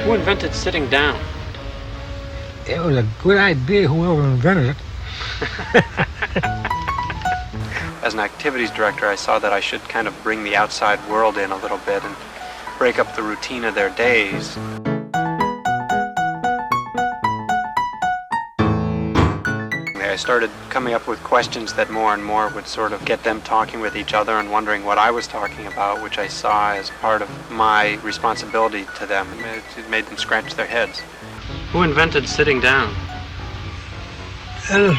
Who invented sitting down? It was a good idea, whoever invented it. As an activities director, I saw that I should kind of bring the outside world in a little bit and break up the routine of their days. I started coming up with questions that more and more would sort of get them talking with each other and wondering what I was talking about, which I saw as part of my responsibility to them. It made them scratch their heads. Who invented sitting down? Edison.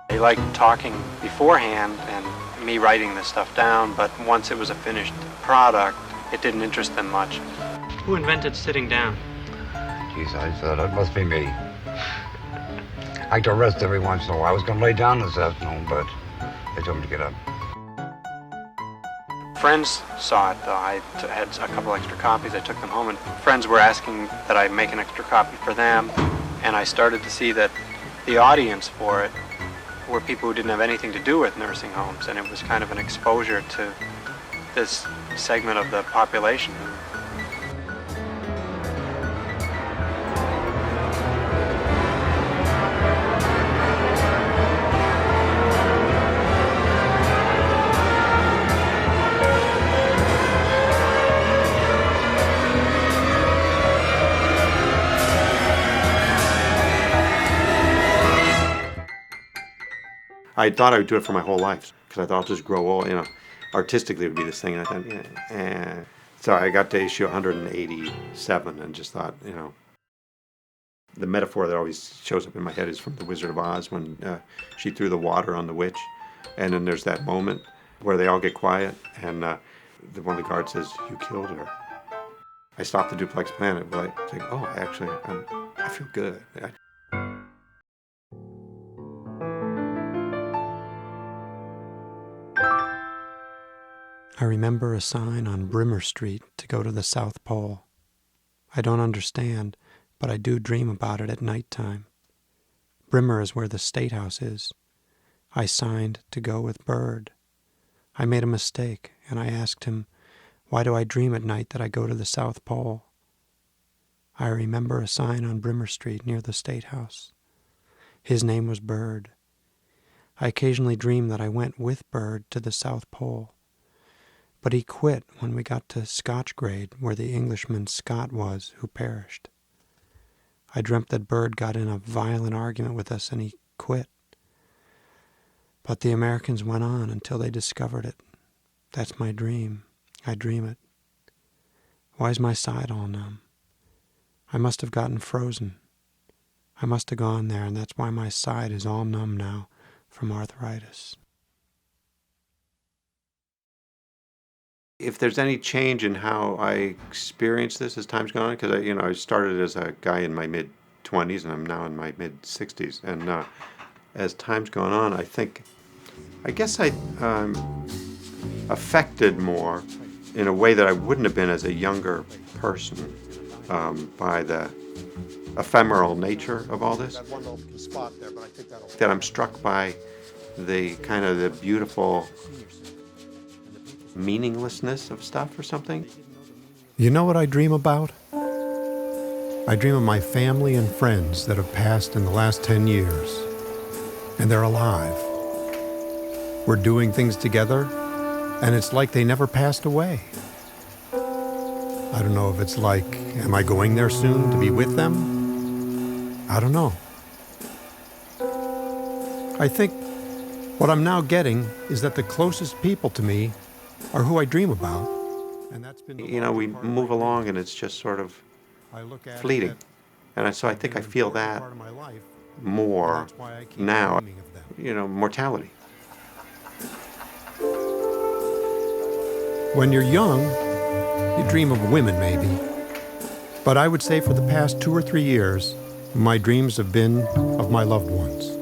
They liked talking beforehand and me writing this stuff down, but once it was a finished product, it didn't interest them much. Who invented sitting down? Geez, I thought it must be me. I like to rest every once in a while. I was going to lay down this afternoon, but they told me to get up. Friends saw it, though. I had a couple extra copies. I took them home, and friends were asking that I make an extra copy for them, and I started to see that the audience for it were people who didn't have anything to do with nursing homes, and it was kind of an exposure to this segment of the population. I thought I would do it for my whole life because I thought I'll just grow old, artistically it would be this thing. And I thought, yeah. So I got to issue 187 and just thought, the metaphor that always shows up in my head is from The Wizard of Oz when she threw the water on the witch. And then there's that moment where they all get quiet and one of the guards says, "You killed her." I stopped the Duplex Planet, but I think, oh, actually, I feel good. I remember a sign on Brimmer Street to go to the South Pole. I don't understand, but I do dream about it at nighttime. Brimmer is where the State House is. I signed to go with Bird. I made a mistake, and I asked him, why do I dream at night that I go to the South Pole? I remember a sign on Brimmer Street near the State House. His name was Bird. I occasionally dream that I went with Bird to the South Pole. But he quit when we got to Scotch grade, where the Englishman Scott was, who perished. I dreamt that Bird got in a violent argument with us and he quit. But the Americans went on until they discovered it. That's my dream. I dream it. Why is my side all numb? I must have gotten frozen. I must have gone there, and that's why my side is all numb now from arthritis. If there's any change in how I experience this as time's gone on, because I started as a guy in my mid-20s and I'm now in my mid-60s, and as time's gone on, I guess I'm affected more in a way that I wouldn't have been as a younger person by the ephemeral nature of all this. That I'm struck by the kind of the beautiful meaninglessness of stuff or something. You know what I dream about? I dream of my family and friends that have passed in the last 10 years. And they're alive. We're doing things together, and it's like they never passed away. I don't know if it's like, am I going there soon to be with them? I don't know. I think what I'm now getting is that the closest people to me are who I dream about. And that's been we move along and it's just sort of fleeting. And so I think I feel that more now, mortality. When you're young, you dream of women maybe. But I would say for the past 2 or 3 years, my dreams have been of my loved ones.